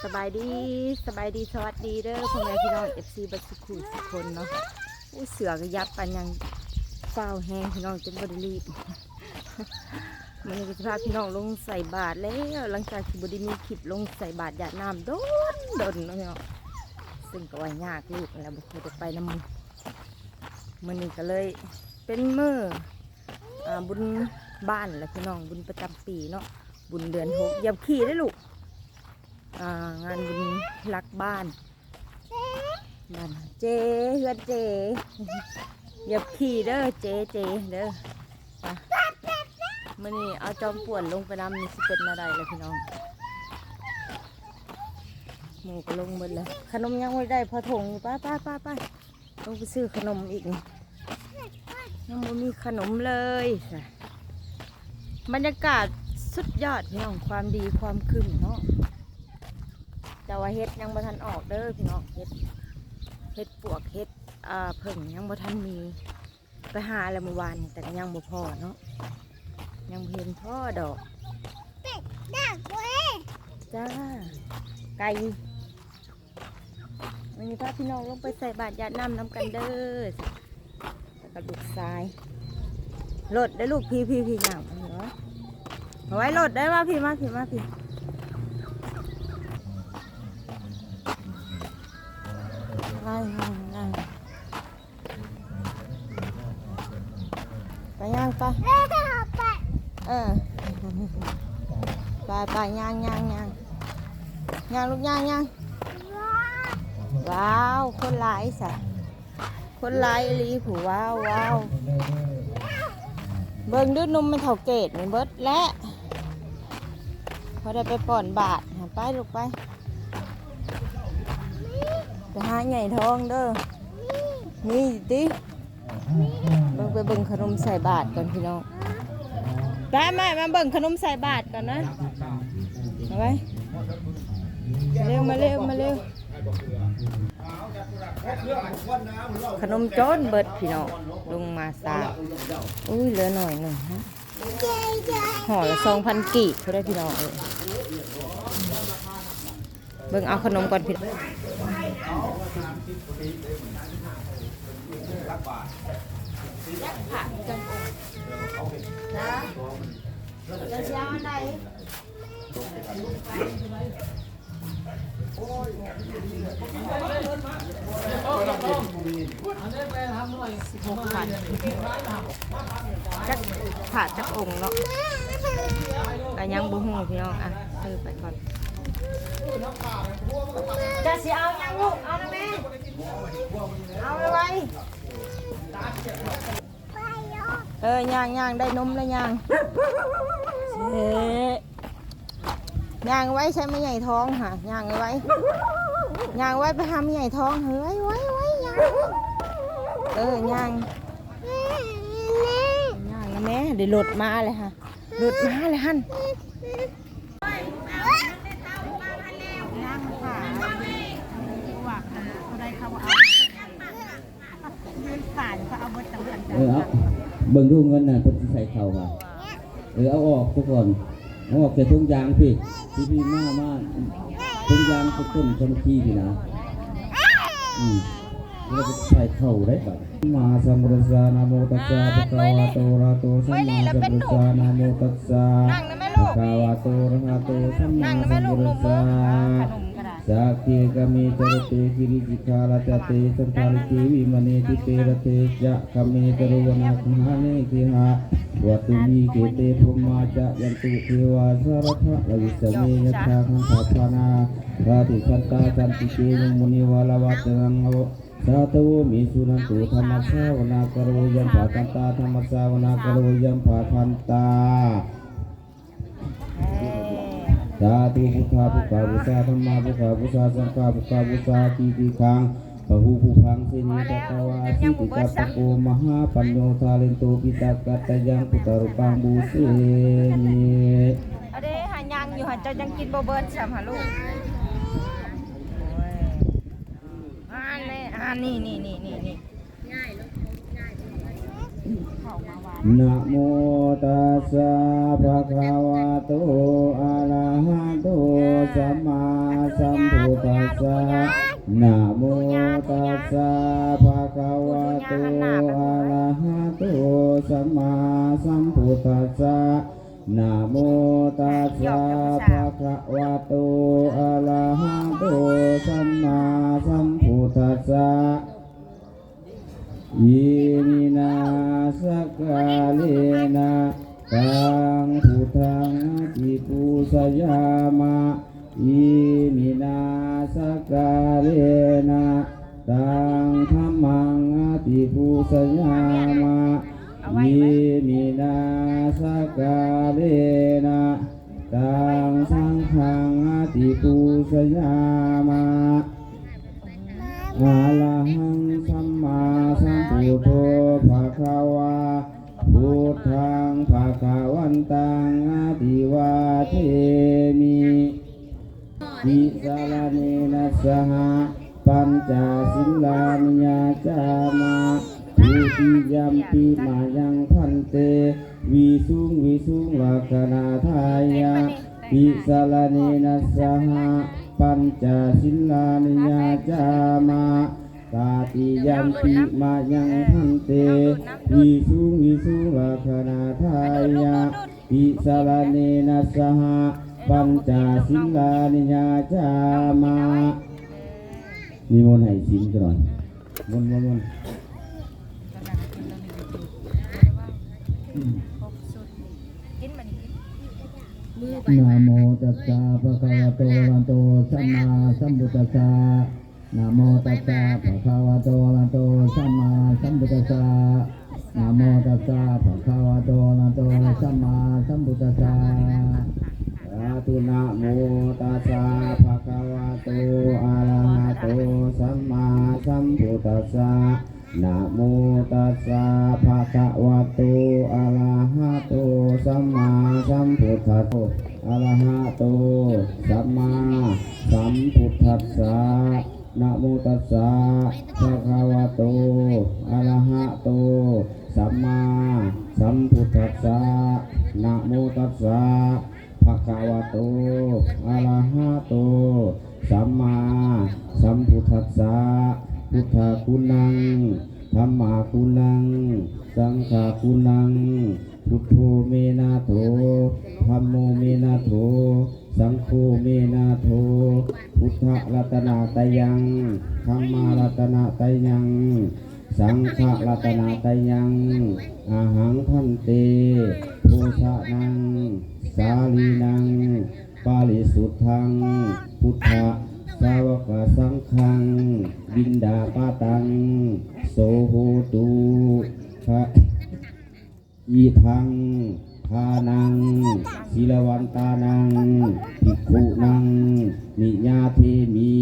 สบายดีสวัสดีเด้อพ่อแม่พี่น้องFC บัดสุขุทุกคนเนาะอู้เสือก็ยับปันยังเฝ้าแห้งพี่น้องจนบ่ได้รีบมันนี่ก็จะพาพี่น้องลงใส่บาตรแล้วหลังจากที่บ่ได้มีคลิปลงใส่บาตรหยาดน้ำโดนเนาะพี่น้องซึ่งก็ว่ายากลูกแล้วบ่เคยได้ไปน้ำมันนี่ก็เลยเป็นมื้อบุญบ้านแหละพี่น้องบุญประจำปีเนาะบุญเดือน6เหยียบขี่ได้ลูกงานบุญรักบ้านเจเฮือนเจเหยียบขี่เด้อเจเด้อไปมื่อนี้เอาจอมป่วนลงไปน้ำนี่สิเป็นอะไรเลยพี่น้องหมูก็ลงหมดเลยขนมยังไม่ได้พอถงไปลงไปซื้อขนมอีกยังไม่มีขนมเลยบรรยากาศสุดยอดพี่น้องความดีความคึมเนาะแต่ว่าเฮ็ดยังบ่ทันออกเด้อพี่น้องเฮ็ดปวกเฮ็ดเพิ่งยังบ่ทันมีไปหาแล้วเมื่อวานแต่ก็ยังบ่พอเนาะยังบ่เห็นพ่อดอกจ้าไก่วันนี้พาพี่น้องลงไปใส่บาตรหยาดน้ำกันเด้อแล้วก็ลูกทรายรถได้ลูกพี่หนังเนาะเอาไว้รถได้มาพี่ไปย่างไปไปย่างลูกย่างว้าวคนหลายสะคนหลายอีหลีผู้ว้าวเบิ่งดื้อนมมันเท่าเกตมันเบิดและพอได้ไปป่อนบาทไปลูกไปหาใหญ่ทองเด้อนี่ดิเบิ่งไปเบิ่งขนมใส่บาทก่อนพี่น้องได้ไหมมาเบิ่งขนมใส่บาทก่อนนะเอาไว้มาเร็วขนมโจนเบิดพี่น้องลงมาซาอุ้ยเหลือหน่อยหนึ่งฮะห่อละ2,000 กีบเขาได้พี่น้องเบิ่งเอาขนมก่อนพี่ผักจังนะจะเช้าอะไรจักผ่าจักองเนาะแต่ยังบุ้งพี่น้องอ่ะซื้อไปก่อนจะสิเอายังลูกเอาละแม่เอาเลยย่างได้นมแล้วย่างย่างไว้ใช้ไม่ใหญ่ท้องค่ะย่างไว้ไปทำไม่ใหญ่ท้องเฮ้ยไว้ย่างนะแม่เดี๋ยวหลุดมาเลยค่ะฮันเบิ่งดูเงินน่ะคนที่ใส่เข่าค่ะเอาออกทุกคนเอาออกใส่ถุงยางพี่มาถุงยางต้นชมขี้พี่นะแล้วก็ใส่เข่าได้แบบมาสัมพุทธานะโมตัสสะภะคะวะโตอะระหะโตสัมมาสัมพุทธัสสะนะโมตัสสะภะคะวะโตอะระหะโตสัมมาสัมพุทธัสสะสักขีกามิจรติกิริจิกาลจติสัมภาริติวิมณีติเตระเตจะกามิจรุวนาคหาเนกิหะวัตุมีเกเตภุมมาจะยันตุเทวาสารทะลวิสเมยชาคังขัพพานาราติสันตาจันติเกมุนิวาลาวัตนังสาธุมิสุนันตุธรรมสาวนาคารวยัมภาคันตาธรรมสาวนาคารวยัมภาคันตาสาธุพุทธาภุคาภุษาธรรมาภุคาภุษาสังฆาภุคาภุษาทีคังพหูภูพังสินิตตวาสิติกัปโกมหาปัญโยทาเลนโตปิตากัตยังพุทธรูปังบูเสนิเอาเด้หายังอยู่หันจะยังกินโบเบิร์ดใช่ไหมลูกนี่ง่ายลูกง่ายนะโมตัสสะภะคะวะโตอะระหะโตสัมมา สัมพุทธัสสะนะโมตัสสะภะคะวะโตอะระหะโตสัมมาสัมพุทธัสสะนะโมตัสสะภะคะวะโตอะระหะโตสัมมาสัมพุทธัสสะอิมินาสกาเลนะตังพุทธังจิปุสยามะอิมินาสกาเลนะตังธัมมังจิปุสยามะอิมินาสกาเลนะตังสังฆังจิปุสยามะอะระหังสัมมาสัมพุทโธภะคะวาพุทธังภะคะวันตังอะภิวาเทมิวิสารเนนะสหปัญจศีลานิยาจามะทุติยัมปิมายังพันเตวิสุงลักขณาทายะวิสารเนนะสหปัญจศีลานิยาจามะตาติยัมปิมายังพันเตวิสุงลักขณาทายะวิสารเนนะสหปัญจศีลานิยาจามะนิมนต์ให้ศีลก่อนมนต์นะโมตัสสะภะคะวะโตอะระหะโตสัมมาสัมพุทธัสสะนะโมตัสสะภะคะวะโตอะระหะโตสัมมาสัมพุทธัสสะนะโมตัสสะภะคะวะโตอะระหะโตสัมมาสัมพุทธัสสะสาธุนะโมตัสสะภะคะวะโตอะระหะโตสัมมาสัมพุทธัสสะนะโมตัสสะภะคะวะโตอะระหะโตสัมมาสัมพุทธัสสะอะระหะโตสัมมาสัมพุทธัสสะนะโมตัสสะภะคะวะโตอะระหะโตสัมมาสัมพุทธัสสะนะโมตัสสะภะคะวะโตอะระหะโตสัมมาสัมพุทธัสสะพุทธาคุณังธัมมาคุณังสังฆาคุณังพุทโธเมนะโถธัมโมเมนะโถสังโฆเมนะโถพุทธรัตนาตยังธัมมารัตนาตยังสังฆรัตนาตยังอาหังพันเตโพชะนังสาลีนังปาริสุทธังพุทธสาวกสังฆังบินดาปาตังโสโหตุภะอีทังทานังศิลวันตานังภิกขุนังนิยาเทมิ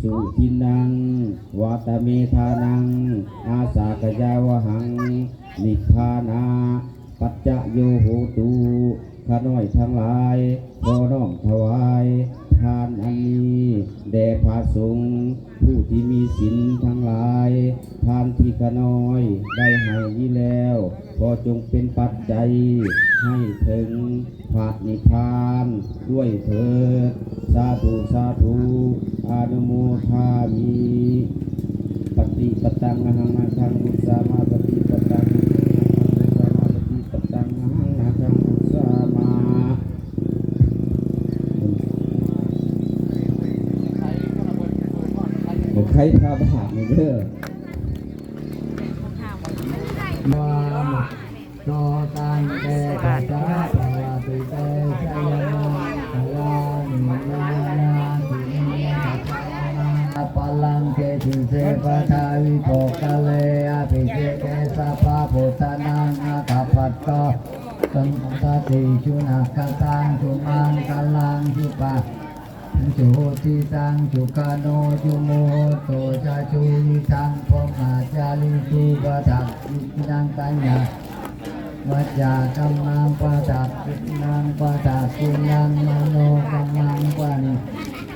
สุทินังวัตเมธานังอาสากยาวหังนิพพานาปัจจโยโหตุข้าน้อยทั้งหลายขอน้อมถวายทานอันนี้แด่พระสงฆ์ผู้ที่มีศีลทั้งหลายทานที่ข้าน้อยได้ให้นี้แล้วขอจงเป็นปัจจัยให้ถึงพระนิพพานด้วยเถิดสาธุสาธุอนุโมทามิปฏิปตังอะหังนาคังมุสามาปฏิปตังปตังอะหังนาคังมุสามาใครพาบาปนี่เด้อมาโตตังเตตัสสะภะคะติเตชะยะนะลานินานาตินิปัลลังเกติเสปะทาวิโภคเลอภิเจเกสัพพะพุทธานังอาคาปัตโตสัมปติชุนาคตังชุมังกัลลังชุปะจุติตังจุกาโนจุโมโตจาจุลิตังพมาจาริสุปะทักอินังตัญญาวัจจากัมมังปะทักอินังปะทักอินังมโนกัมมังปะนิ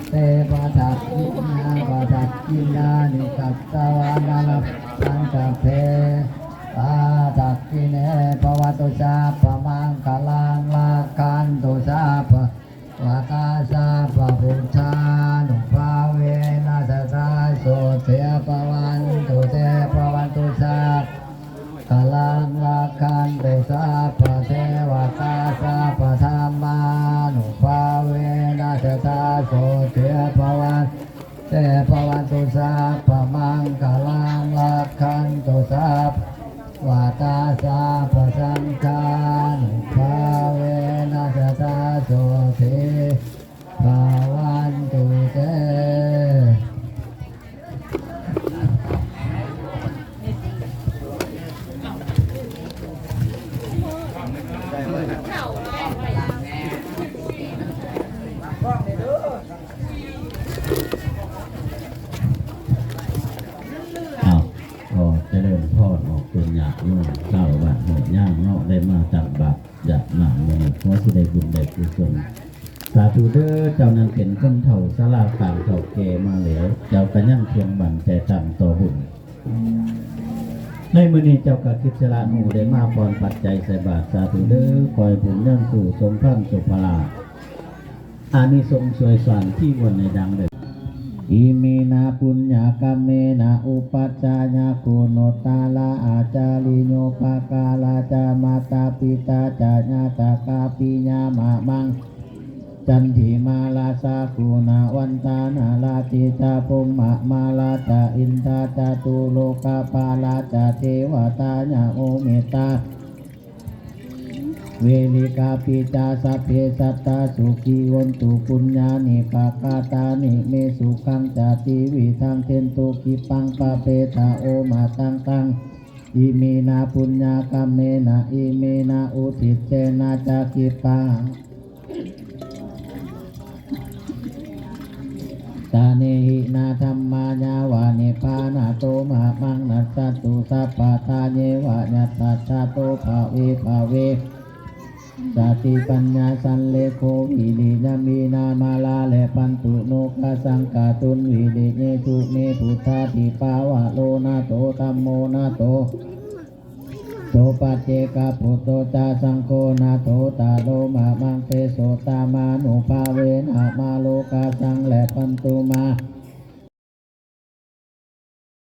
เตปะทักอินังปะทักอินานิกัตตวานาลปัญจเพปะทักอิเนภวตุสาปะมังคลังลาคันตุสาปะวากาสาปะพุทธา โสเทภวันเตภวันตุสัพพมังคลังลักขันตุสัพวาตาสัพพสังฆานุภาเวนัสตาโสเทภวันตุเตเอาก็เจริญพรออกเป็นญาติโยมเจ้าบ้านหัวย่างเนาะได้มาตักบาตรญาติหนามมื้อนี้ขอสิได้บุญได้กุศลสาธุเด้อเจ้านั้นเป็นคนเฒ่าศาลากลางเฒ่าแก่มาแล้วเจ้าก็ยังเพียงบั่นใจตั้งต่อบุญในมื้อนี้เจ้าก็คิดสละหมู่ได้มาปอนปัจจัยใส่บาตรสาธุเด้อคอยบุญยังสู่สมพรั่งสุภลาอานิสงส์สวยสานที่วนในดังเด้ออิมินาปุญญากรรมเมนะอุปัชฌายาโกโนตาลาอาจาริโยปากาลาจามาตาปิตาจาญาตากาปิญามามังจันทิมาลาสากุณาวันตานาลาติตาปุมมะมาลาจาอินทาจาตุโลกาปาลาจาเทวตาญาโอเมตาเวลิกาปิจาสัพเพสัตตาสุขีวันตุปุญญานิปากาตานิเมสุขังจาติวิทังเทนตุกิปังปะเปตาโอมาตังตังอิเมนาปุญญากรรมเมนะอิเมนะอุทิเจนะจักกิปังตาเนหินาธรรมายาวานิพานาโตมหามังนัสสตุสัพพะทาเยวะยัตตาชาโตภาเวภาเวสติปัญญาสันเลโควิริยมีนามาลาเลปันตุโนกสังกาตุนวิเดเนตุเมพุทธาติปาวะโลนาโตธัมโมนาโตโสปัจเจกาปุตโตจาสังโฆนาโตตาโลมามังเตโสตามานุภาเวนะมาโลกาสังและปันตุมา